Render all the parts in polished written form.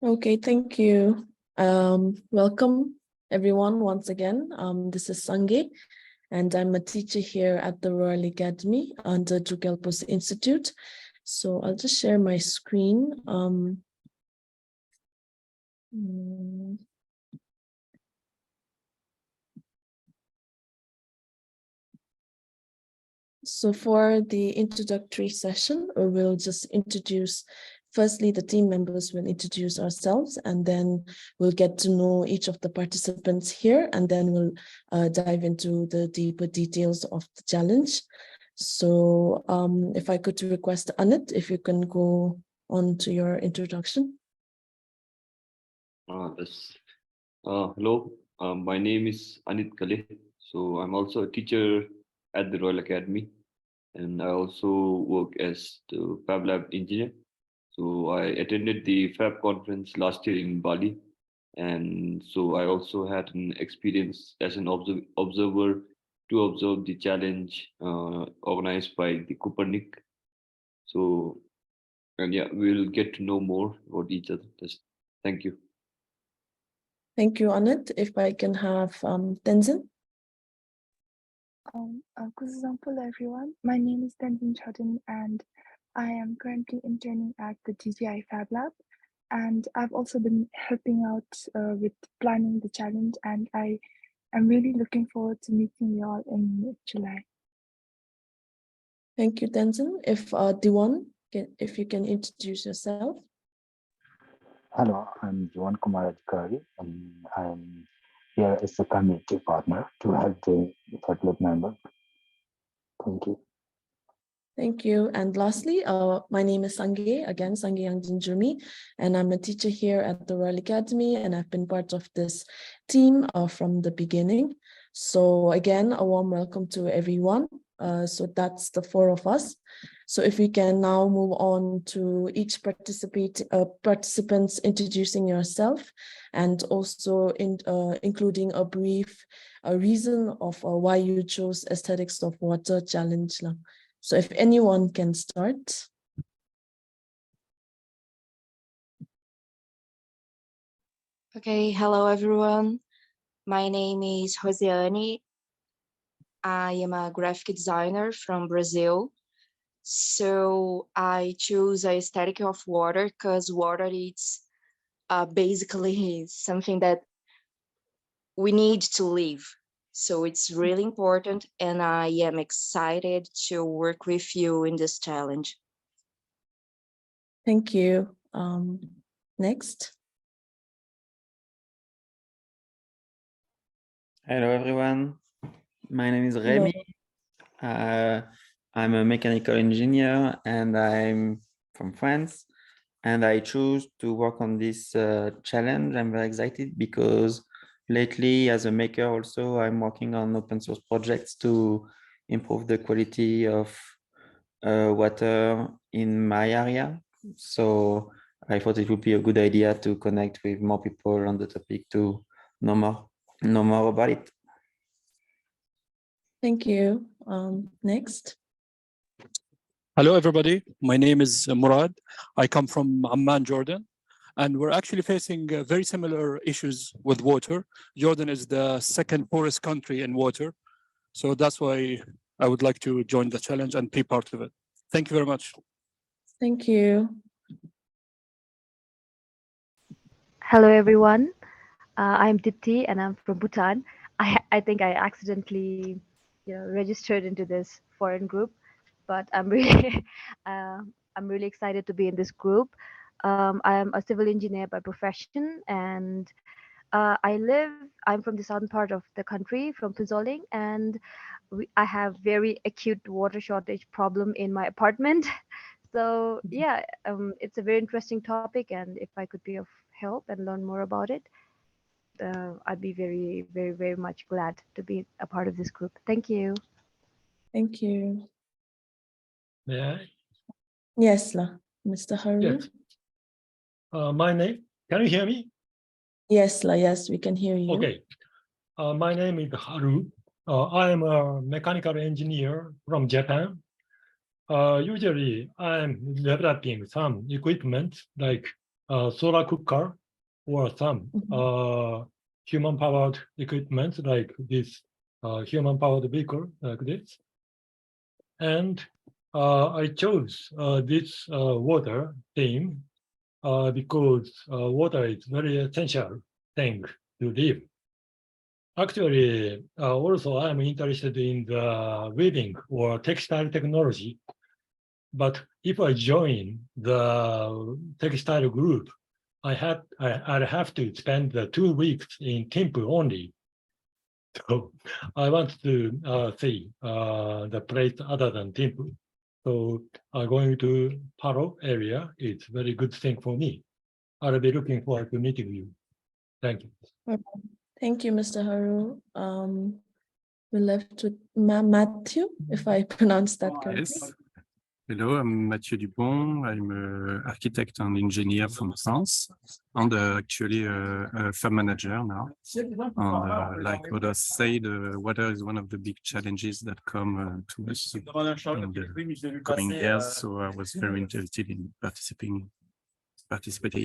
Okay, thank you. Welcome everyone once again. This is Sange, and I'm a teacher here at the Royal Academy under DGIFabLab Institute. So I'll just share my screen. So for the introductory session, we will just introduce, firstly, the team members will introduce ourselves, and then we'll get to know each of the participants here, and then we'll dive into the deeper details of the challenge. So if I could request Anit, if you can go on to your introduction. Hello, my name is Anit Kale. So I'm also a teacher at the Royal Academy, and I also work as the Fab Lab engineer. So I attended the Fab conference last year in Bali, and so I also had an experience as an observer to observe the challenge organized by the Copernic. So, and yeah, we'll get to know more about each other. Thank you. Thank you, Anit. If I can have Tenzin. Good example, everyone. My name is Tenzin Chodin, and I am currently interning at the DGIFabLab. And I've also been helping out with planning the challenge, and I am really looking forward to meeting you all in July. Thank you, Tenzin. If Diwan, if you can introduce yourself. Hello, I'm Diwan Kumar Adhikari, and I'm here as a community partner to help the FabLab member. Thank you. Thank you. And lastly, my name is Sange, again, Sange Yangjinjurmi, and I'm a teacher here at the Royal Academy, and I've been part of this team from the beginning. So again, a warm welcome to everyone. So that's the four of us. So if we can now move on to each participants introducing yourself, and also including a brief reason of why you chose Aesthetics of Water challenge. So if anyone can start. Okay, hello everyone. My name is Rosiane. I am a graphic designer from Brazil. So I choose Aesthetic of Water because water is basically something that we need to live. So it's really important, and I am excited to work with you in this challenge. Thank you. Next. Hello, everyone. My name is Remy. I'm a mechanical engineer, and I'm from France. And I choose to work on this challenge. I'm very excited because lately, as a maker also, I'm working on open source projects to improve the quality of water in my area. So I thought it would be a good idea to connect with more people on the topic to know more about it. Thank you. Next. Hello, everybody. My name is Murad. I come from Amman, Jordan, and we're actually facing very similar issues with water. Jordan is the second poorest country in water. So that's why I would like to join the challenge and be part of it. Thank you very much. Thank you. Hello, everyone. I'm Dipti, and I'm from Bhutan. I think I accidentally, registered into this foreign group, but I'm really, I'm really excited to be in this group. I'm a civil engineer by profession, and I'm from the southern part of the country, from Puzoling, and I have very acute water shortage problem in my apartment. So yeah, it's a very interesting topic, and if I could be of help and learn more about it, I'd be very, very, very much glad to be a part of this group. Thank you. Thank you. May I? Yes, Mr. Haru. Yes. My name, can you hear me? Yes, yes, we can hear you. Okay. My name is Haru. I am a mechanical engineer from Japan. Usually, I'm developing some equipment like solar cooker or some human-powered equipment like this human-powered vehicle like this. And I chose this water theme because water is very essential thing to live. Actually, also I'm interested in the weaving or textile technology. But if I join the textile group, I'd have to spend the 2 weeks in Thimphu only. So I want to see the place other than Thimphu. So going to Paro area is very good thing for me. I'll be looking forward to meeting you. Thank you. Thank you, Mr. Haru. We left with Matthew, if I pronounced that correctly. Yes. Hello, I'm Mathieu Dupont. I'm an architect and engineer from France, and actually a fab manager now. And like others said, water is one of the big challenges that come to us in the coming years. So I was very interested in participating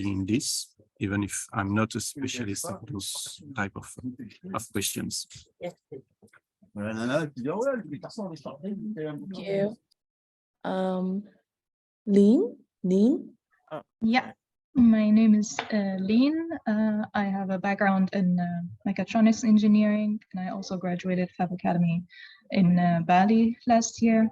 in this, even if I'm not a specialist of those type of questions. Thank you. Lean? Yeah, my name is Lean. I have a background in mechatronics engineering, and I also graduated Fab Academy in Bali last year.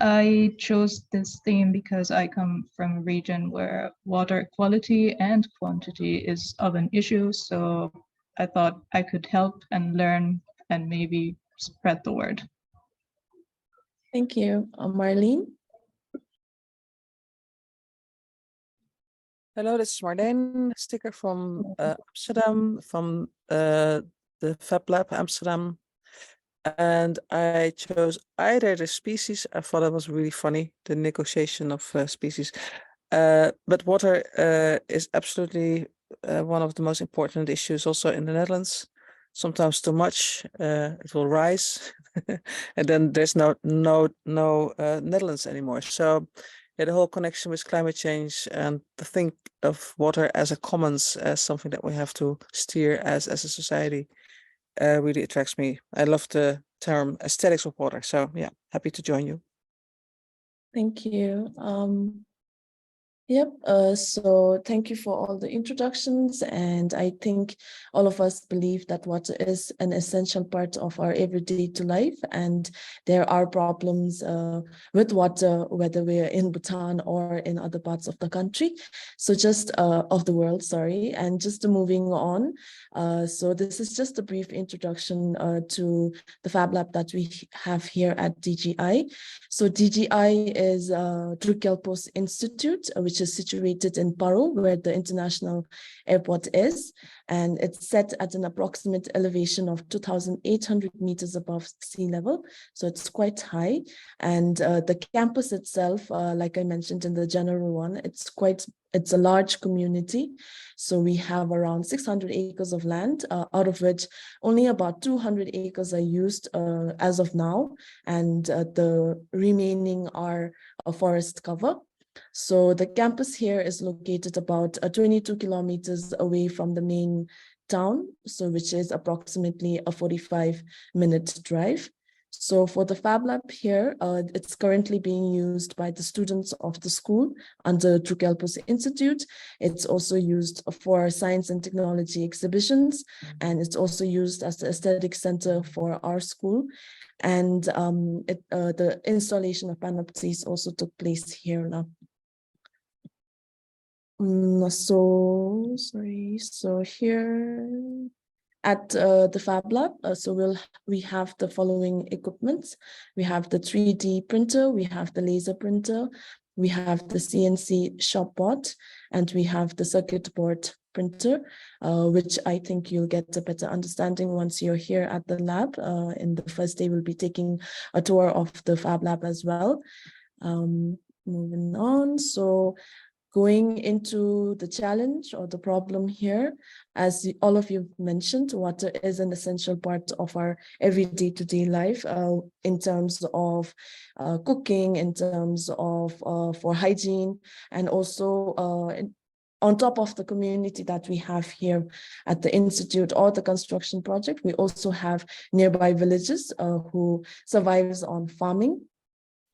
I chose this theme because I come from a region where water quality and quantity is of an issue, so I thought I could help and learn and maybe spread the word. Thank you. Marlene? Hello, this is Marlene, sticker from Amsterdam, from the Fab Lab Amsterdam. And I chose either the species. I thought it was really funny, the negotiation of species. But water is absolutely one of the most important issues also in the Netherlands. Sometimes too much, it will rise, and then there's no Netherlands anymore. So yeah, the whole connection with climate change and to think of water as a commons, as something that we have to steer as a society, really attracts me. I love the term aesthetics of water. So yeah, happy to join you. Thank you. Yep, so thank you for all the introductions, and I think all of us believe that water is an essential part of our everyday life, and there are problems with water, whether we're in Bhutan or in other parts of the country, so just of the world, sorry, and just moving on. So this is just a brief introduction to the Fab Lab that we have here at DGI. So DGI is Drukelpos Institute, which is situated in Paro, where the international airport is, and it's set at an approximate elevation of 2,800 meters above sea level, so it's quite high. And the campus itself, like I mentioned in the general one, it's a large community. So we have around 600 acres of land, out of which only about 200 acres are used as of now, and the remaining are a forest cover. So the campus here is located about 22 kilometers away from the main town, so which is approximately a 45-minute drive. So for the Fab Lab here, it's currently being used by the students of the school under Drukelpos Institute. It's also used for science and technology exhibitions, and it's also used as the aesthetic center for our school. And the installation of panoptics also took place here now. So here at the Fab Lab, we have the following equipment. We have the 3D printer, we have the laser printer, we have the CNC shop board, and we have the circuit board printer, which I think you'll get a better understanding once you're here at the lab. In the first day, we'll be taking a tour of the Fab Lab as well. Moving on, so going into the challenge or the problem here, as all of you mentioned, water is an essential part of our everyday life in terms of cooking, in terms of for hygiene, and also on top of the community that we have here at the Institute or the construction project, we also have nearby villages who survives on farming.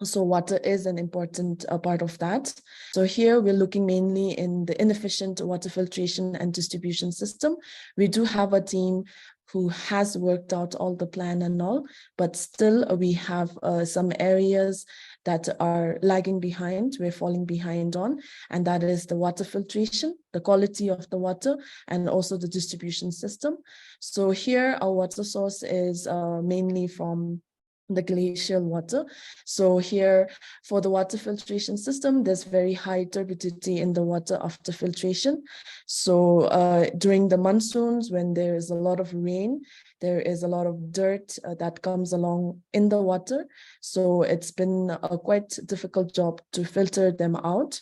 So water is an important part of that. So here we're looking mainly in the inefficient water filtration and distribution system. We do have a team who has worked out all the plan and all, but still we have some areas that are lagging behind, we're falling behind on, and that is the water filtration, the quality of the water, and also the distribution system. So here our water source is mainly from the glacial water. So here for the water filtration system, there's very high turbidity in the water after filtration. So during the monsoons, when there is a lot of rain, there is a lot of dirt that comes along in the water. So it's been a quite difficult job to filter them out.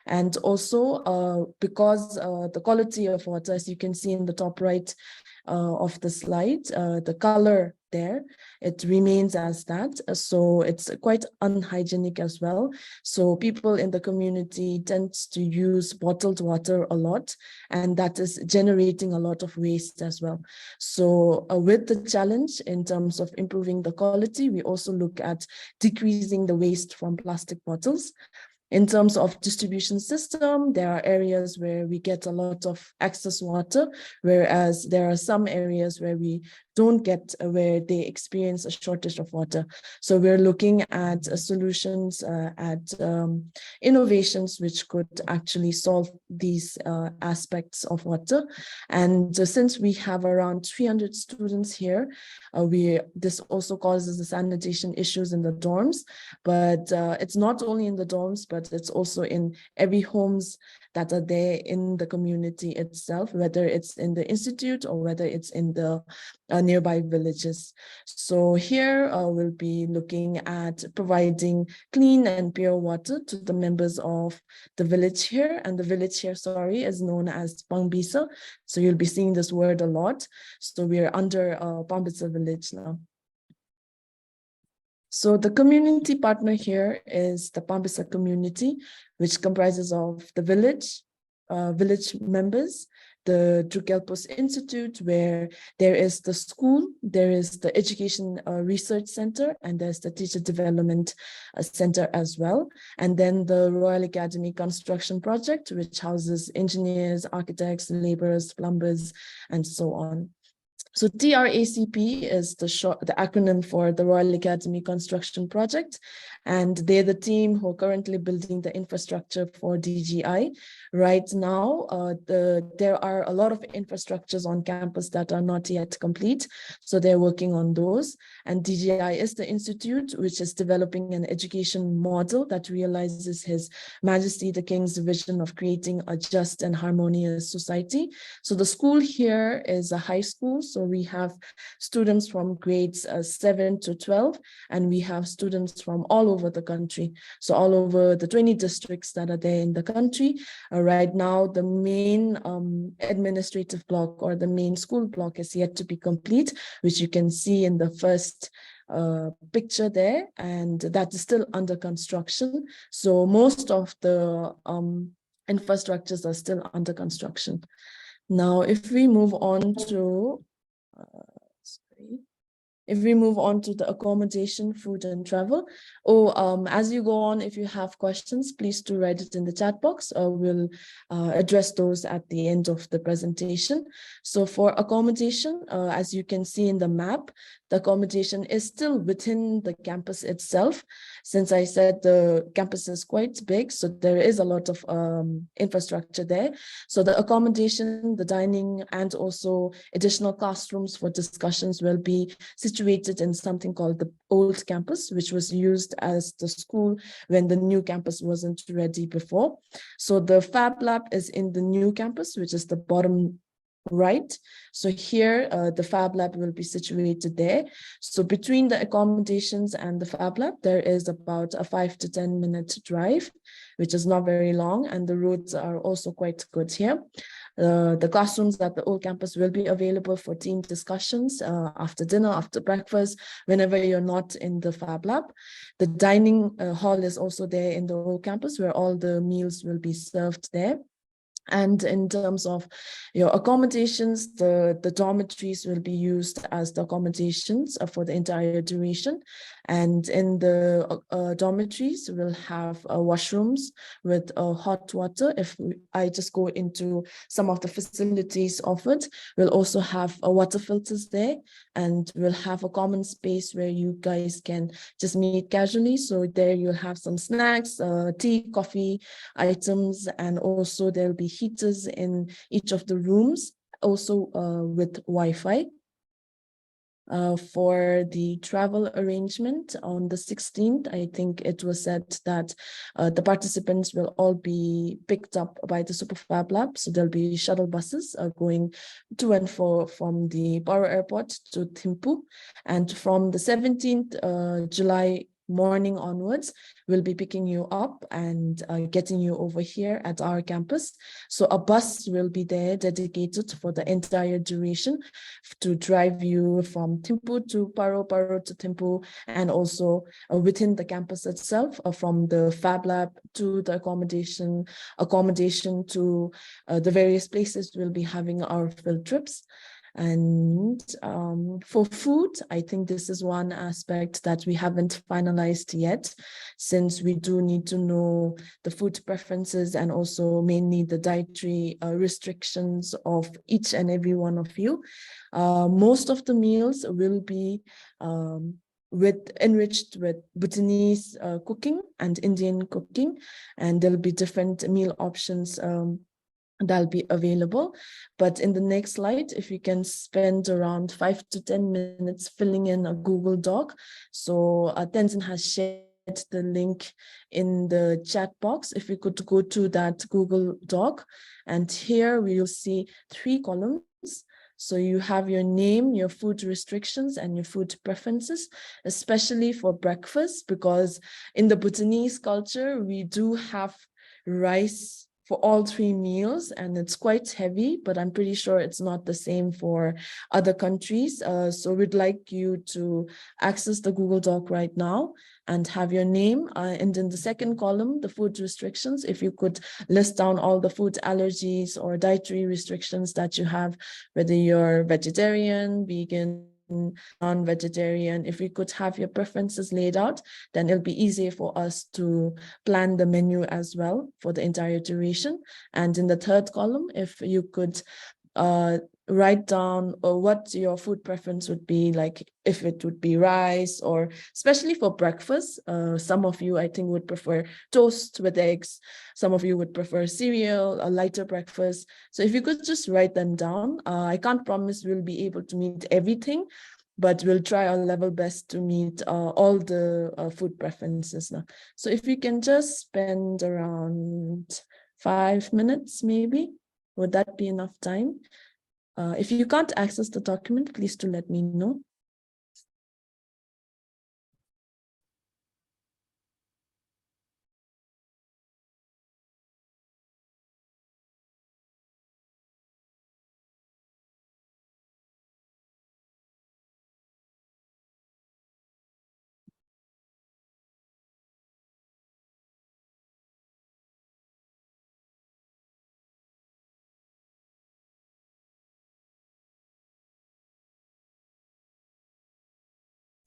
And also because the quality of water, as you can see in the top right of the slide, the color there, it remains as that. So it's quite unhygienic as well. So people in the community tend to use bottled water a lot, and that is generating a lot of waste as well. So with the challenge in terms of improving the quality, we also look at decreasing the waste from plastic bottles. In terms of distribution system, there are areas where we get a lot of excess water, whereas there are some areas where we don't get, where they experience a shortage of water. So we're looking at solutions, at innovations which could actually solve these aspects of water. And since we have around 300 students here, this also causes the sanitation issues in the dorms, but it's not only in the dorms, but it's also in every homes that are there in the community itself, whether it's in the institute or whether it's in the nearby villages. So here we'll be looking at providing clean and pure water to the members of the village here, and the village here, sorry, is known as Pangbisa. So you'll be seeing this word a lot. So we are under Pangbisa village now. So the community partner here is the Pangbisa community, which comprises of the village members, the Drukelpos Institute, where there is the school, there is the Education Research Center, and there's the Teacher Development Center as well. And then the Royal Academy Construction Project, which houses engineers, architects, laborers, plumbers, and so on. So TRACP is the acronym for the Royal Academy Construction Project, and they're the team who are currently building the infrastructure for DGI. Right now, there are a lot of infrastructures on campus that are not yet complete, so they're working on those. And DGI is the institute which is developing an education model that realizes His Majesty the King's vision of creating a just and harmonious society. So the school here is a high school, so we have students from grades 7 to 12, and we have students from all over the country. So all over the 20 districts that are there in the country. Right now, the main administrative block or the main school block is yet to be complete, which you can see in the first picture there, and that is still under construction. So most of the infrastructures are still under construction. Now, if we move on to the accommodation, food, and travel. As you go on, if you have questions, please do write it in the chat box. We'll address those at the end of the presentation. So for accommodation, as you can see in the map, the accommodation is still within the campus itself. Since I said the campus is quite big, so there is a lot of infrastructure there. So the accommodation, the dining, and also additional classrooms for discussions will be situated in something called the old campus, which was used as the school when the new campus wasn't ready before. So the Fab Lab is in the new campus, which is the bottom right. So here the Fab Lab will be situated there. So between the accommodations and the Fab Lab, there is about a 5 to 10 minute drive, which is not very long, and the roads are also quite good here. The classrooms at the old campus will be available for team discussions after dinner, after breakfast, whenever you're not in the Fab Lab. The dining hall is also there in the old campus, where all the meals will be served there. And in terms of your accommodations, the dormitories will be used as the accommodations for the entire duration. And in the dormitories, we'll have washrooms with hot water. I just go into some of the facilities offered, we'll also have water filters there, and we'll have a common space where you guys can just meet casually. So there you'll have some snacks, tea, coffee items, and also there'll be heaters in each of the rooms, also with Wi-Fi. For the travel arrangement on the 16th, I think it was said that the participants will all be picked up by the Fab Lab. So there'll be shuttle buses going to and fro from the Paro Airport to Thimphu. And from the 17th July morning onwards, we'll be picking you up and getting you over here at our campus. So a bus will be there dedicated for the entire duration to drive you from Thimphu to Paro, Paro to Thimphu, and also within the campus itself, from the Fab Lab to the accommodation to the various places we'll be having our field trips. And for food, I think this is one aspect that we haven't finalized yet, since we do need to know the food preferences and also mainly the dietary restrictions of each and every one of you. Most of the meals will be enriched with Bhutanese cooking and Indian cooking, and there'll be different meal options that'll be available. But in the next slide, if you can spend around 5 to 10 minutes filling in a Google Doc. So Tenzin has shared the link in the chat box. If you could go to that Google Doc, and here we will see 3 columns. So you have your name, your food restrictions, and your food preferences, especially for breakfast, because in the Bhutanese culture, we do have rice for all 3 meals, and it's quite heavy, but I'm pretty sure it's not the same for other countries. So we'd like you to access the Google Doc right now and have your name. And in the second column, the food restrictions, if you could list down all the food allergies or dietary restrictions that you have, whether you're vegetarian, vegan, non-vegetarian. If we could have your preferences laid out, then it'll be easier for us to plan the menu as well for the entire duration. And in the third column, if you could write down what your food preference would be, like if it would be rice, or especially for breakfast, some of you I think would prefer toast with eggs, some of you would prefer cereal, a lighter breakfast. So if you could just write them down. I can't promise we'll be able to meet everything, but we'll try our level best to meet all the food preferences now. So if you can just spend around 5 minutes maybe, would that be enough time? If you can't access the document, please do let me know.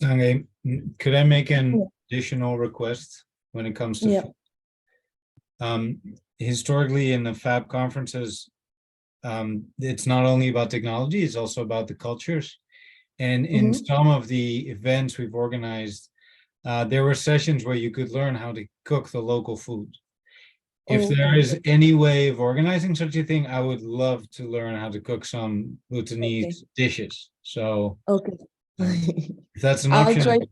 Okay. Could I make an additional request when it comes to food? Historically in the Fab conferences, it's not only about technology, it's also about the cultures. And in some of the events we've organized, there were sessions where you could learn how to cook the local food. If there is any way of organizing such a thing, I would love to learn how to cook some Bhutanese dishes. So if that's an option.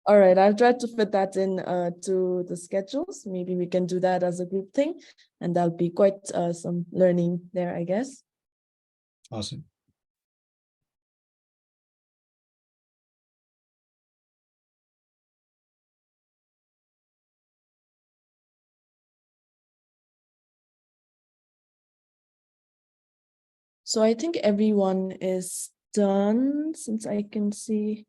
All right, I'll try to fit that in to the schedules. Maybe we can do that as a group thing, and that'll be quite some learning there, I guess. Awesome. So I think everyone is done, since I can see,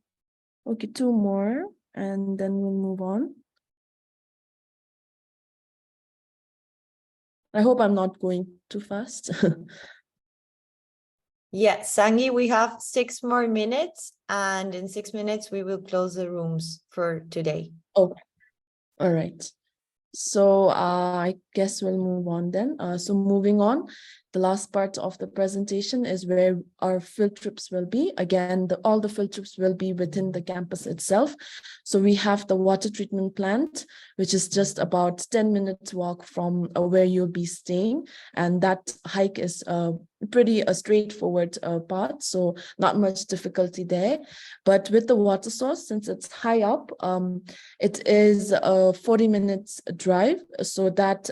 okay, 2 more, and then we'll move on. I hope I'm not going too fast. Yeah, Sangi, we have 6 more minutes, and in 6 minutes we will close the rooms for today. Okay, all right. So I guess we'll move on then. So moving on, the last part of the presentation is where our field trips will be. Again, all the field trips will be within the campus itself. So we have the water treatment plant, which is just about 10 minutes walk from where you'll be staying. And that hike is pretty a straightforward path, so not much difficulty there. But with the water source, since it's high up, it is a 40 minutes drive, so that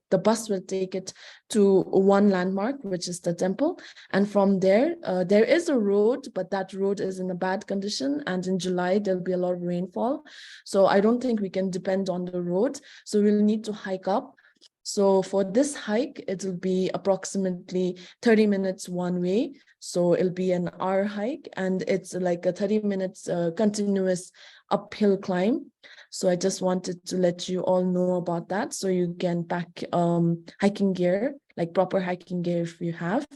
the bus will take it to one landmark, which is the temple. And from there, there is a road, but that road is in a bad condition. And in July, there'll be a lot of rainfall. So I don't think we can depend on the road. So we'll need to hike up. So for this hike, it'll be approximately 30 minutes one way. So it'll be an hour hike, and it's like a 30 minutes continuous uphill climb. So I just wanted to let you all know about that. So you can pack hiking gear, like proper hiking gear if you have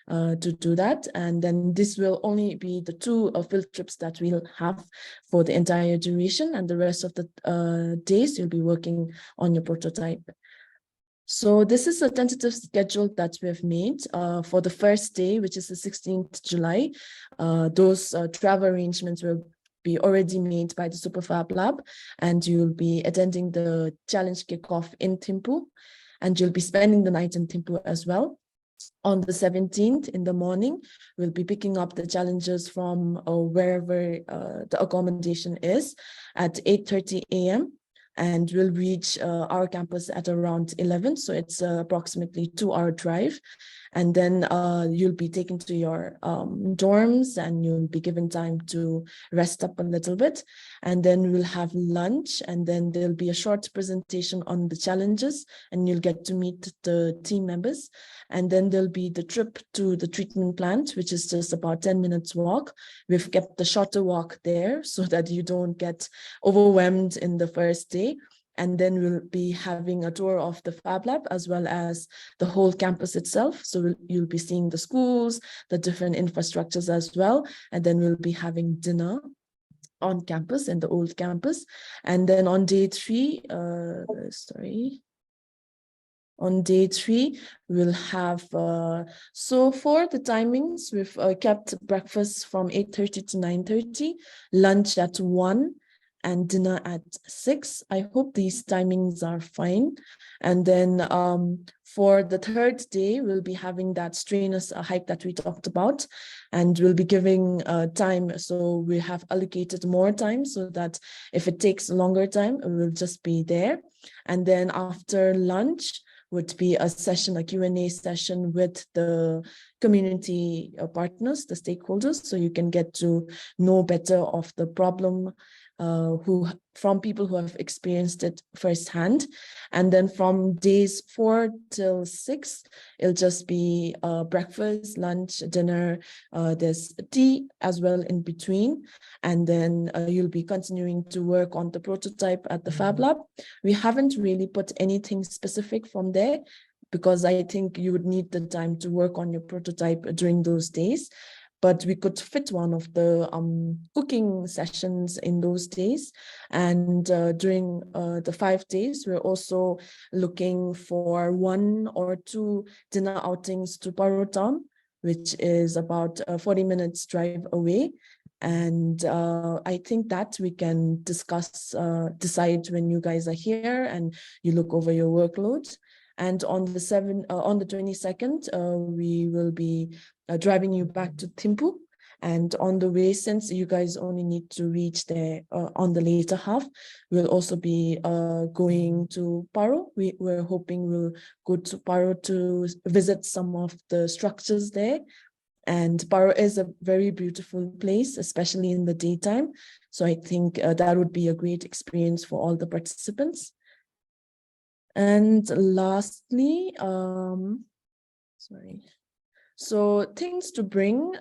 to do that. And then this will only be the 2 field trips that we'll have for the entire duration, and the rest of the days you'll be working on your prototype. So this is a tentative schedule that we have made for the first day, which is the 16th July. Those travel arrangements will be already made by the Fab Lab, and you'll be attending the challenge kickoff in Thimphu, and you'll be spending the night in Thimphu as well. On the 17th in the morning, we'll be picking up the challengers from wherever the accommodation is at 8:30 a.m. and we'll reach our campus at around 11. So it's approximately 2-hour drive. And then you'll be taken to your dorms, and you'll be given time to rest up a little bit. And then we'll have lunch, and then there'll be a short presentation on the challenges, and you'll get to meet the team members. And then there'll be the trip to the treatment plant, which is just about 10 minutes walk. We've kept the shorter walk there so that you don't get overwhelmed in the first day. And then we'll be having a tour of the Fab Lab as well as the whole campus itself. So you'll be seeing the schools, the different infrastructures as well. And then we'll be having dinner on campus in the old campus. And then on day 3, on day 3, we'll have, so for the timings, we've kept breakfast from 8:30 to 9:30, lunch at 1, and dinner at 6. I hope these timings are fine. And then for the 3rd day, we'll be having that strenuous hike that we talked about, and we'll be giving time. So we have allocated more time so that if it takes a longer time, we'll just be there. And then after lunch would be a session, a Q&A session with the community partners, the stakeholders, so you can get to know better of the problem from people who have experienced it firsthand. And then from days 4 till 6, it'll just be breakfast, lunch, dinner. There's tea as well in between. And then you'll be continuing to work on the prototype at the Fab Lab. We haven't really put anything specific from there, because I think you would need the time to work on your prototype during those days. But we could fit one of the cooking sessions in those days. And during the 5 days, we're also looking for 1 or 2 dinner outings to Paro Town, which is about 40 minutes drive away. And I think that we can decide when you guys are here and you look over your workload. And on the 22nd, we will be driving you back to Thimphu. And on the way, since you guys only need to reach there on the later half, we'll also be going to Paro. We're hoping we'll go to Paro to visit some of the structures there. And Paro is a very beautiful place, especially in the daytime. So I think that would be a great experience for all the participants. And lastly, So things to bring,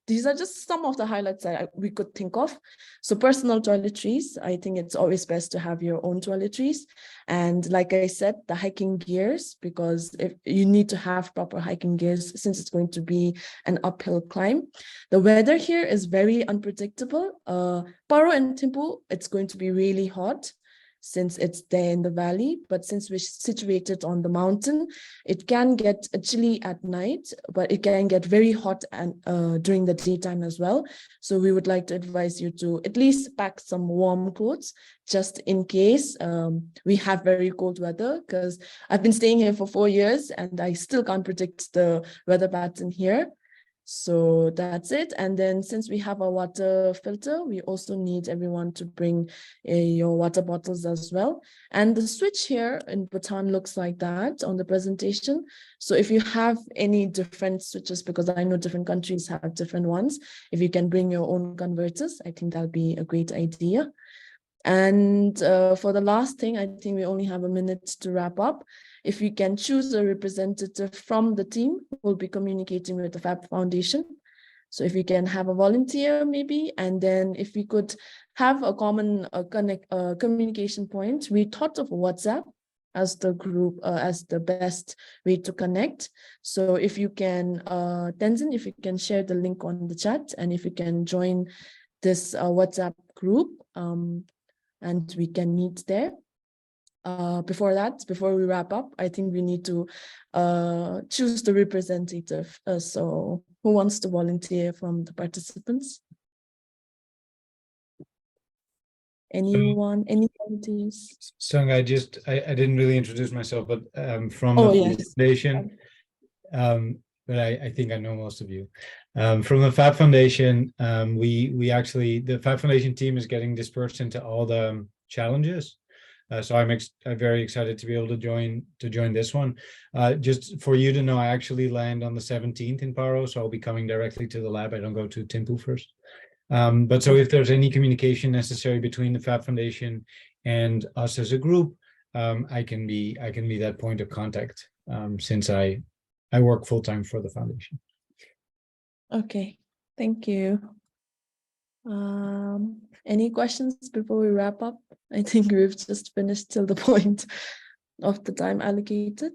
these are just some of the highlights that we could think of. So personal toiletries, I think it's always best to have your own toiletries. And like I said, the hiking gears, because if you need to have proper hiking gears since it's going to be an uphill climb. The weather here is very unpredictable. Paro and Thimphu, it's going to be really hot since it's there in the valley, but since we're situated on the mountain, it can get chilly at night, but it can get very hot and during the daytime as well. So we would like to advise you to at least pack some warm clothes just in case we have very cold weather, because I've been staying here for 4 years and I still can't predict the weather pattern here. So that's it. And then since we have a water filter, we also need everyone to bring your water bottles as well. And the switch here in Bhutan looks like that on the presentation. So if you have any different switches, because I know different countries have different ones, if you can bring your own converters, I think that'll be a great idea. And for the last thing, I think we only have a minute to wrap up. If we can choose a representative from the team who will be communicating with the Fab Foundation. So if we can have a volunteer maybe, and then if we could have a common communication point, we thought of WhatsApp as the group, as the best way to connect. So if you can, Tenzin, if you can share the link on the chat, and if you can join this WhatsApp group, and we can meet there. Before we wrap up, I think we need to choose the representative. So who wants to volunteer from the participants? Anyone, any volunteers? Sung, I didn't really introduce myself, but from Oh, the yes. foundation, but I think I know most of you. From the Fab Foundation, we actually, the Fab Foundation team is getting dispersed into all the challenges. So I'm very excited to be able to join this one. Just for you to know, I actually land on the 17th in Paro, so I'll be coming directly to the lab. I don't go to Thimphu first. But so if there's any communication necessary between the Fab Foundation and us as a group, I can be that point of contact, since I work full-time for the foundation. Okay, thank you. Any questions before we wrap up? I think we've just finished till the point of the time allocated.